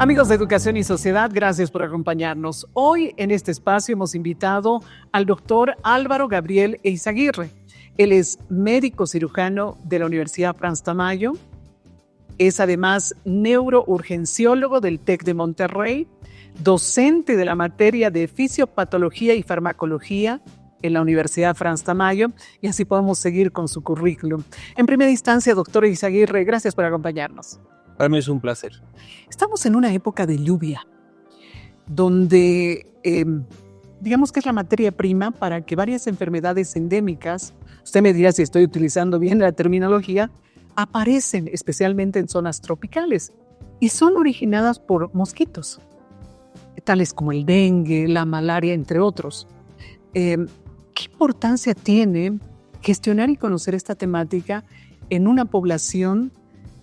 Amigos de Educación y Sociedad, gracias por acompañarnos. Hoy en este espacio hemos invitado al doctor Álvaro Gabriel Eizaguirre. Él es médico cirujano de la Universidad Franz Tamayo. Es además neurourgenciólogo del TEC de Monterrey, docente de la materia de fisiopatología y farmacología en la Universidad Franz Tamayo, y así podemos seguir con su currículum. En primera instancia, doctor Eizaguirre, gracias por acompañarnos. Para mí es un placer. Estamos en una época de lluvia, donde digamos que es la materia prima para que varias enfermedades endémicas, usted me dirá si estoy utilizando bien la terminología, aparecen especialmente en zonas tropicales y son originadas por mosquitos, tales como el dengue, la malaria, entre otros. ¿Qué importancia tiene gestionar y conocer esta temática en una población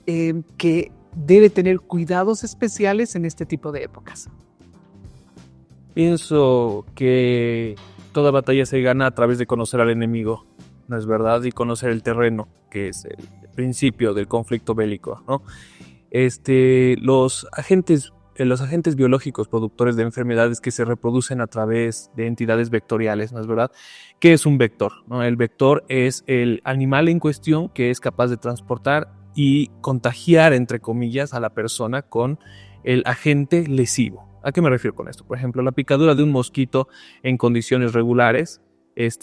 que debe tener cuidados especiales en este tipo de épocas? Pienso que toda batalla se gana a través de conocer al enemigo, ¿no es verdad? Y conocer el terreno, que es el principio del conflicto bélico, ¿no? Los agentes biológicos productores de enfermedades que se reproducen a través de entidades vectoriales, ¿no es verdad? ¿Qué es un vector? ¿No? El vector es el animal en cuestión que es capaz de transportar y contagiar, entre comillas, a la persona con el agente lesivo. ¿A qué me refiero con esto? Por ejemplo, la picadura de un mosquito en condiciones regulares,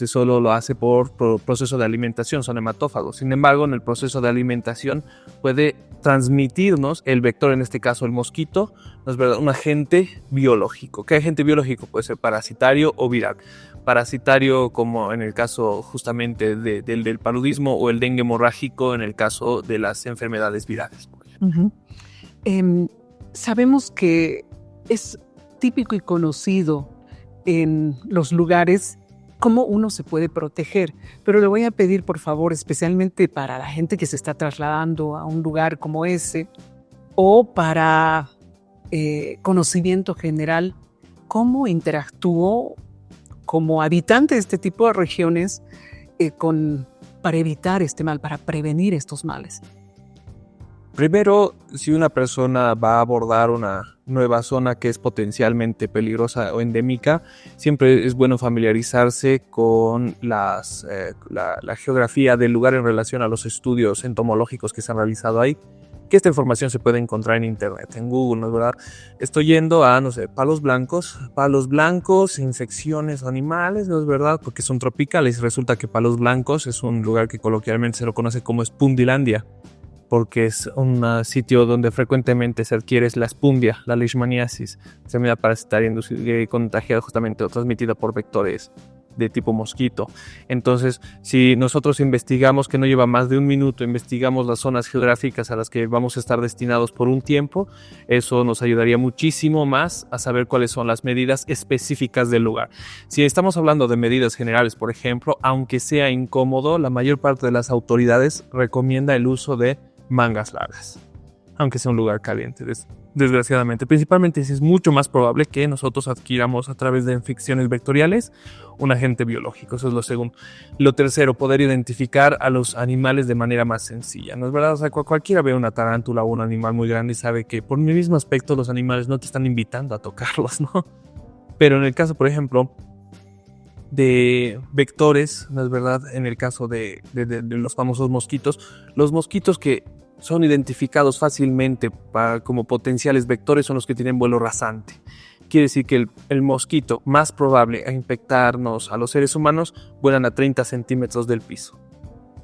solo lo hace por proceso de alimentación, son hematófagos. Sin embargo, en el proceso de alimentación puede transmitirnos el vector, en este caso el mosquito, ¿no es verdad? Un agente biológico. ¿Qué agente biológico? Puede ser parasitario o viral. Parasitario, como en el caso justamente del paludismo, o el dengue hemorrágico en el caso de las enfermedades virales. Sabemos que es típico y conocido en los lugares cómo uno se puede proteger, pero le voy a pedir, por favor, especialmente para la gente que se está trasladando a un lugar como ese, o para conocimiento general, cómo interactuó como habitante de este tipo de regiones para evitar este mal, para prevenir estos males. Primero, si una persona va a abordar una nueva zona que es potencialmente peligrosa o endémica, siempre es bueno familiarizarse con la geografía del lugar en relación a los estudios entomológicos que se han realizado ahí, que esta información se puede encontrar en internet, en Google, ¿no es verdad? Estoy yendo a, palos blancos, infecciones animales, ¿no es verdad? Porque son tropicales. Resulta que Palos Blancos es un lugar que coloquialmente se lo conoce como Spundilandia, porque es un sitio donde frecuentemente se adquiere la spundia, la leishmaniasis, enfermedad parasitaria contagiada justamente o transmitida por vectores de tipo mosquito. Entonces, si nosotros investigamos, que no lleva más de un minuto, investigamos las zonas geográficas a las que vamos a estar destinados por un tiempo, eso nos ayudaría muchísimo más a saber cuáles son las medidas específicas del lugar. Si estamos hablando de medidas generales, por ejemplo, aunque sea incómodo, la mayor parte de las autoridades recomienda el uso de mangas largas, aunque sea un lugar caliente, desgraciadamente. Principalmente si es mucho más probable que nosotros adquiramos a través de infecciones vectoriales un agente biológico. Eso es lo segundo. Lo tercero, poder identificar a los animales de manera más sencilla, ¿no es verdad? O sea, cualquiera ve una tarántula o un animal muy grande y sabe que por el mismo aspecto los animales no te están invitando a tocarlos, ¿no? Pero en el caso, por ejemplo, de vectores, ¿no es verdad? En el caso de los famosos mosquitos, los mosquitos que son identificados fácilmente como potenciales vectores son los que tienen vuelo rasante. Quiere decir que el mosquito más probable a infectarnos a los seres humanos vuelan a 30 centímetros del piso,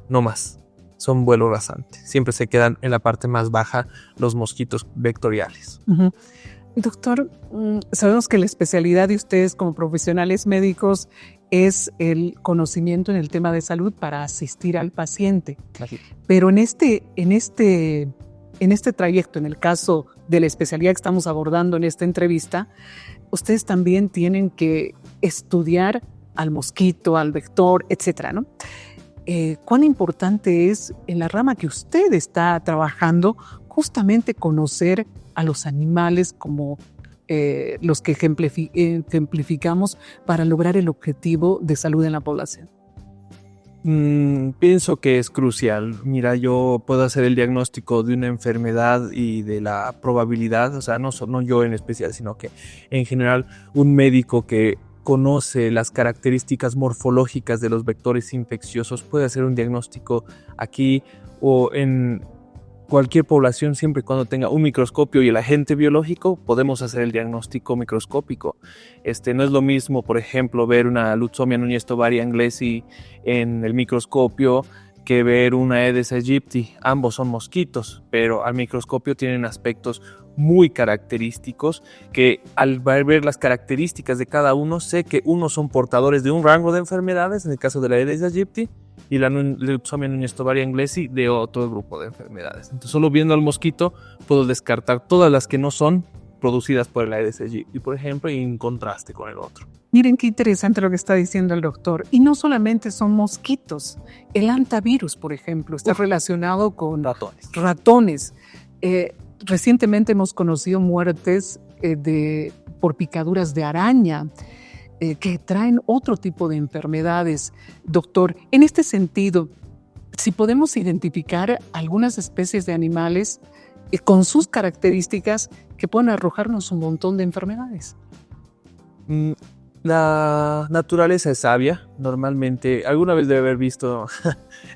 no más. Son vuelo rasante. Siempre se quedan en la parte más baja los mosquitos vectoriales. Uh-huh. Doctor, sabemos que la especialidad de ustedes como profesionales médicos es el conocimiento en el tema de salud para asistir al paciente. Así. Pero en este trayecto, en el caso de la especialidad que estamos abordando en esta entrevista, ustedes también tienen que estudiar al mosquito, al vector, etcétera, ¿no? ¿Cuán importante es en la rama que usted está trabajando justamente conocer a los animales como los que ejemplificamos para lograr el objetivo de salud en la población? Pienso que es crucial. Mira, yo puedo hacer el diagnóstico de una enfermedad y de la probabilidad, o sea, no yo en especial, sino que en general un médico que conoce las características morfológicas de los vectores infecciosos puede hacer un diagnóstico aquí o en cualquier población, siempre y cuando tenga un microscopio y el agente biológico, podemos hacer el diagnóstico microscópico. No es lo mismo, por ejemplo, ver una Lutzomia Núñez Tovari anglesi en el microscopio que ver una Aedes aegypti. Ambos son mosquitos, pero al microscopio tienen aspectos muy característicos que al ver las características de cada uno, sé que unos son portadores de un rango de enfermedades, en el caso de la Aedes aegypti, y la Lutzomia Núñez Tovari anglesi de otro grupo de enfermedades. Entonces, solo viendo al mosquito puedo descartar todas las que no son producidas por el Aedes aegypti, por ejemplo, y en contraste con el otro. Miren qué interesante lo que está diciendo el doctor. Y no solamente son mosquitos. El hantavirus, por ejemplo, está relacionado con ratones. Recientemente hemos conocido muertes por picaduras de araña que traen otro tipo de enfermedades. Doctor, en este sentido, si podemos identificar algunas especies de animales con sus características que pueden arrojarnos un montón de enfermedades. La naturaleza es sabia. Normalmente, alguna vez debe haber visto,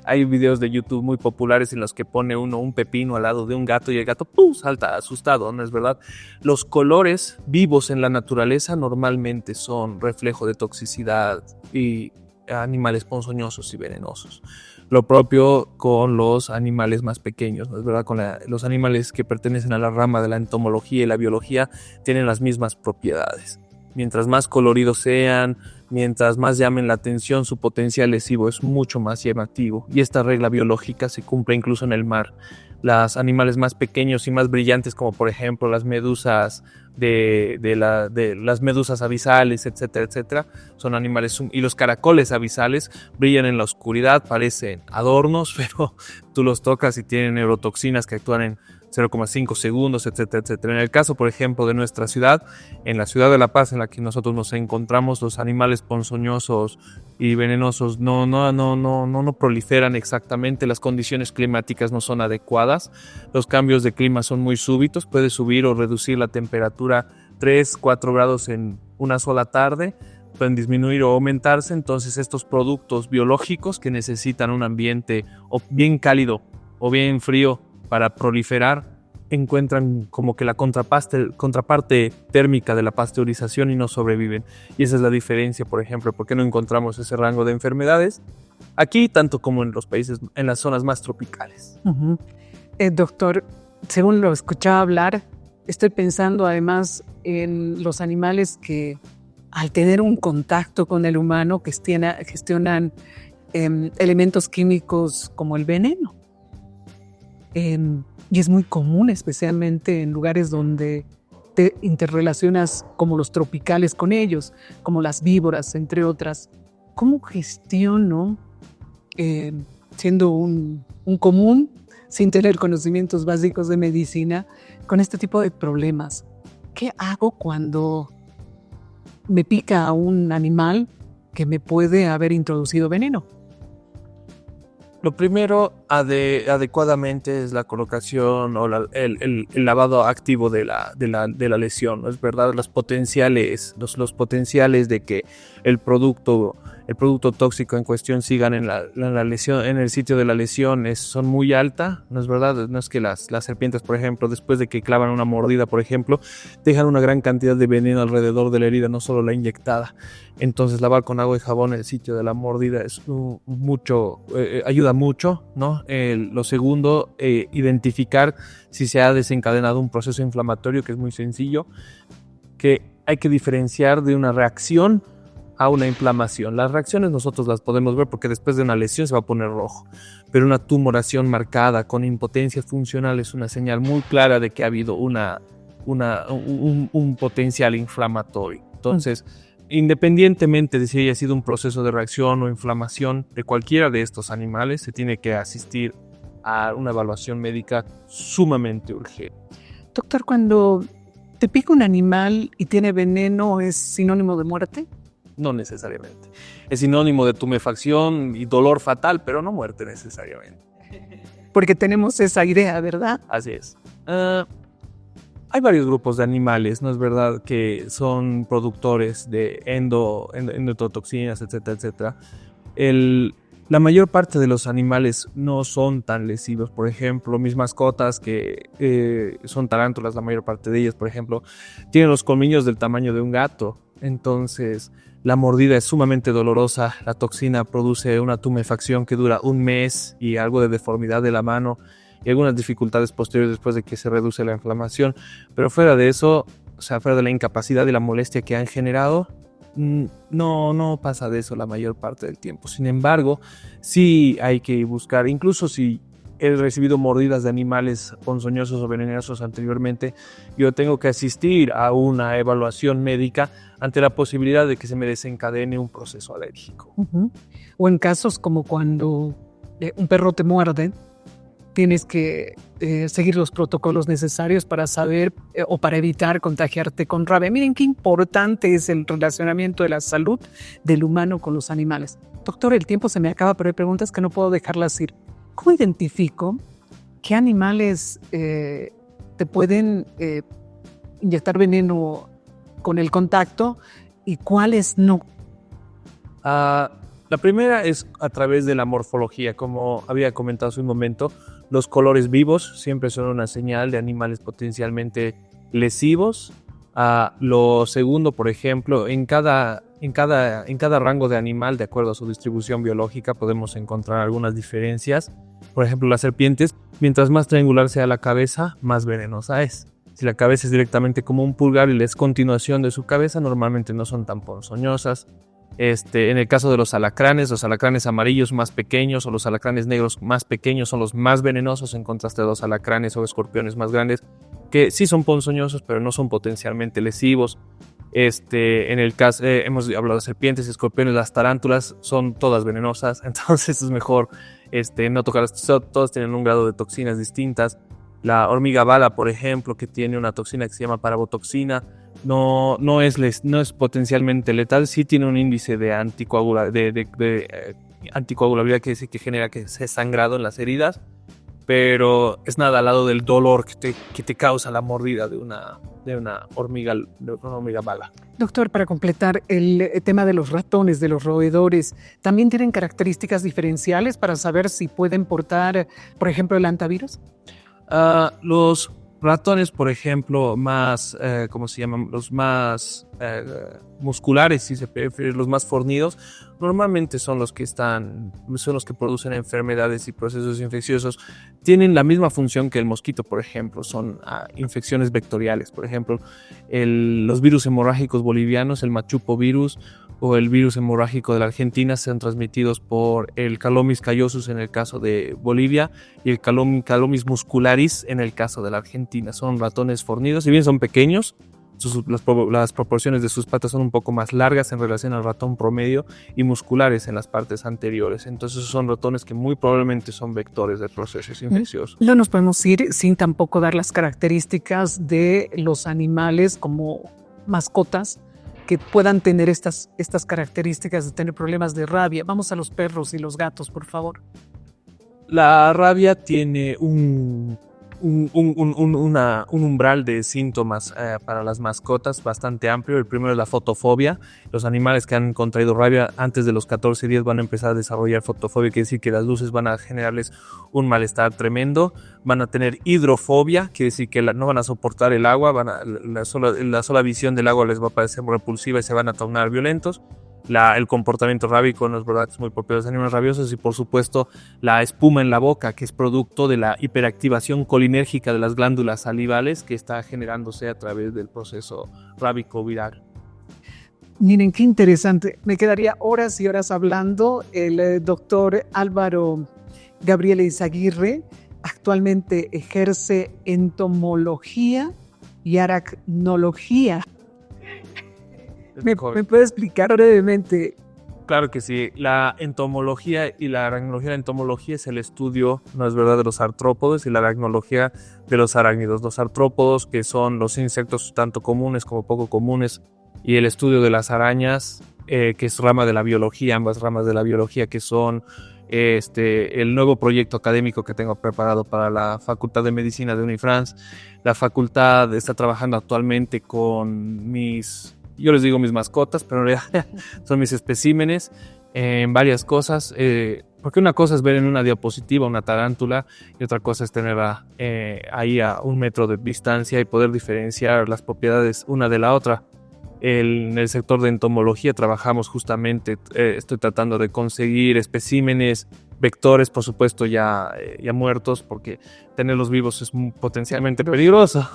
hay videos de YouTube muy populares en los que pone uno un pepino al lado de un gato y el gato ¡pum! Salta asustado, ¿no es verdad? Los colores vivos en la naturaleza normalmente son reflejo de toxicidad y animales ponzoñosos y venenosos. Lo propio con los animales más pequeños, ¿no es verdad? Los animales que pertenecen a la rama de la entomología y la biología tienen las mismas propiedades. Mientras más coloridos sean, mientras más llamen la atención, su potencial lesivo es mucho más llamativo. Y esta regla biológica se cumple incluso en el mar. Los animales más pequeños y más brillantes, como por ejemplo las medusas las medusas abisales, etcétera, etcétera, son animales, y los caracoles abisales brillan en la oscuridad, parecen adornos, pero tú los tocas y tienen neurotoxinas que actúan en 0,5 segundos, etcétera, etcétera. En el caso, por ejemplo, de nuestra ciudad, en la ciudad de La Paz, en la que nosotros nos encontramos, los animales ponzoñosos y venenosos no proliferan exactamente, las condiciones climáticas no son adecuadas, los cambios de clima son muy súbitos, puede subir o reducir la temperatura 3, 4 grados en una sola tarde, pueden disminuir o aumentarse, entonces estos productos biológicos que necesitan un ambiente o bien cálido o bien frío para proliferar, encuentran como que la contraparte térmica de la pasteurización y no sobreviven. Y esa es la diferencia, por ejemplo, por qué no encontramos ese rango de enfermedades aquí, tanto como en los países, en las zonas más tropicales. Uh-huh. Doctor, según lo escuchaba hablar, estoy pensando además en los animales que al tener un contacto con el humano gestionan elementos químicos como el veneno. Y es muy común, especialmente en lugares donde te interrelacionas como los tropicales con ellos, como las víboras, entre otras. ¿Cómo gestiono, siendo un común, sin tener conocimientos básicos de medicina, con este tipo de problemas? ¿Qué hago cuando me pica a un animal que me puede haber introducido veneno? Lo primero, adecuadamente, es la colocación o el lavado activo de la lesión, ¿no es verdad? Los potenciales de que el producto tóxico en cuestión sigan en la lesión, en el sitio de la lesión, son muy alta, ¿no es verdad? No es que las serpientes, por ejemplo, después de que clavan una mordida, por ejemplo, dejan una gran cantidad de veneno alrededor de la herida, no solo la inyectada. Entonces, lavar con agua y jabón el sitio de la mordida ayuda mucho, ¿no? Lo segundo, identificar si se ha desencadenado un proceso inflamatorio, que es muy sencillo, que hay que diferenciar de una reacción a una inflamación. Las reacciones nosotros las podemos ver porque después de una lesión se va a poner rojo, pero una tumoración marcada con impotencia funcional es una señal muy clara de que ha habido un potencial inflamatorio. Entonces, independientemente de si haya sido un proceso de reacción o inflamación de cualquiera de estos animales, se tiene que asistir a una evaluación médica sumamente urgente. Doctor, cuando te pica un animal y tiene veneno, ¿es sinónimo de muerte? No necesariamente. Es sinónimo de tumefacción y dolor fatal, pero no muerte necesariamente. Porque tenemos esa idea, ¿verdad? Así es. Hay varios grupos de animales, ¿no es verdad?, que son productores de endotoxinas, etcétera, etcétera. La mayor parte de los animales no son tan lesivos. Por ejemplo, mis mascotas, que son tarántulas, la mayor parte de ellas, por ejemplo, tienen los colmillos del tamaño de un gato. Entonces, la mordida es sumamente dolorosa. La toxina produce una tumefacción que dura un mes y algo de deformidad de la mano y algunas dificultades posteriores después de que se reduce la inflamación. Pero fuera de eso, o sea, fuera de la incapacidad y la molestia que han generado, no pasa de eso la mayor parte del tiempo. Sin embargo, sí hay que buscar, incluso si he recibido mordidas de animales ponzoñosos o venenosos anteriormente, yo tengo que asistir a una evaluación médica ante la posibilidad de que se me desencadene un proceso alérgico. O en casos como cuando un perro te muerde, tienes que seguir los protocolos necesarios para saber o para evitar contagiarte con rabia. Miren qué importante es el relacionamiento de la salud del humano con los animales. Doctor, el tiempo se me acaba, pero hay preguntas que no puedo dejarlas ir. ¿Cómo identifico qué animales te pueden inyectar veneno con el contacto y cuáles no? La primera es a través de la morfología. Como había comentado hace un momento, los colores vivos siempre son una señal de animales potencialmente lesivos. Lo segundo, por ejemplo, en cada rango de animal, de acuerdo a su distribución biológica, podemos encontrar algunas diferencias. Por ejemplo, las serpientes, mientras más triangular sea la cabeza, más venenosa es. Si la cabeza es directamente como un pulgar y la continuación de su cabeza, normalmente no son tan ponzoñosas. En el caso de los alacranes amarillos más pequeños o los alacranes negros más pequeños son los más venenosos, en contraste a los alacranes o escorpiones más grandes, que sí son ponzoñosos, pero no son potencialmente lesivos. En el caso, hemos hablado de serpientes, escorpiones, las tarántulas son todas venenosas, entonces es mejor no tocarlas. Todas tienen un grado de toxinas distintas. La hormiga bala, por ejemplo, que tiene una toxina que se llama parabotoxina, no es potencialmente letal, sí tiene un índice de anticoagulabilidad, que dice que genera que se sangrado en las heridas, pero es nada al lado del dolor que te causa la mordida de una hormiga bala. Doctor, para completar el tema de los ratones, de los roedores, ¿también tienen características diferenciales para saber si pueden portar, por ejemplo, el hantavirus? Los ratones, por ejemplo, más, ¿cómo se llaman? Los más musculares, si se prefiere, los más fornidos, normalmente son los que producen enfermedades y procesos infecciosos. Tienen la misma función que el mosquito, por ejemplo, son infecciones vectoriales. Por ejemplo, los virus hemorrágicos bolivianos, el machupo virus o el virus hemorrágico de la Argentina, sean transmitidos por el Calomis callosus en el caso de Bolivia y el Calomis muscularis en el caso de la Argentina. Son ratones fornidos, si bien son pequeños, las proporciones de sus patas son un poco más largas en relación al ratón promedio y musculares en las partes anteriores. Entonces son ratones que muy probablemente son vectores de procesos infecciosos. No nos podemos ir sin tampoco dar las características de los animales como mascotas que puedan tener estas características de tener problemas de rabia. Vamos a los perros y los gatos, por favor. La rabia tiene un umbral de síntomas para las mascotas bastante amplio. El primero es la fotofobia. Los animales que han contraído rabia antes de los 14 días van a empezar a desarrollar fotofobia, quiere decir que las luces van a generarles un malestar tremendo. Van a tener hidrofobia, quiere decir que no van a soportar el agua, la sola visión del agua les va a parecer repulsiva y se van a tornar violentos. El comportamiento rábico no es verdad, es muy propio de los animales rabiosos, y por supuesto la espuma en la boca, que es producto de la hiperactivación colinérgica de las glándulas salivales que está generándose a través del proceso rábico viral. Miren, qué interesante. Me quedaría horas y horas hablando. El doctor Álvaro Gabriel Eizaguirre actualmente ejerce entomología y aracnología. ¿Me puede explicar brevemente? Claro que sí. La entomología y la aracnología. La entomología es el estudio, no es verdad, de los artrópodos, y la aracnología de los arácnidos. Los artrópodos, que son los insectos tanto comunes como poco comunes, y el estudio de las arañas que es rama de la biología, ambas ramas de la biología que son el nuevo proyecto académico que tengo preparado para la Facultad de Medicina de Unifrance. La facultad está trabajando actualmente con yo les digo mis mascotas, pero en realidad son mis especímenes en varias cosas, porque una cosa es ver en una diapositiva una tarántula y otra cosa es tenerla ahí a 1 metro de distancia y poder diferenciar las propiedades una de la otra. En el sector de entomología trabajamos justamente, estoy tratando de conseguir especímenes, vectores, por supuesto ya muertos, porque tenerlos vivos es potencialmente peligroso.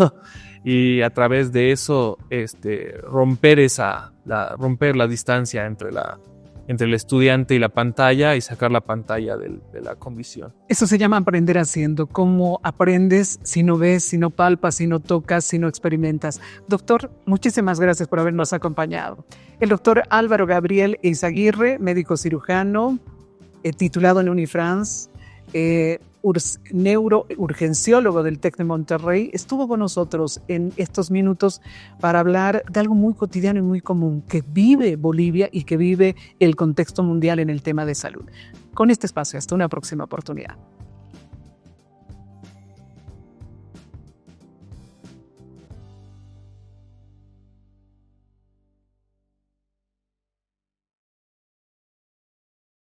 Y a través de eso romper la distancia entre el estudiante y la pantalla y sacar la pantalla de la condición. Eso se llama aprender haciendo. ¿Cómo aprendes si no ves, si no palpas, si no tocas, si no experimentas? Doctor, muchísimas gracias por habernos acompañado. El doctor Álvaro Gabriel Eizaguirre, médico cirujano, titulado en Unifrance, neurourgenciólogo del TEC de Monterrey, estuvo con nosotros en estos minutos para hablar de algo muy cotidiano y muy común que vive Bolivia y que vive el contexto mundial en el tema de salud. Con este espacio, hasta una próxima oportunidad.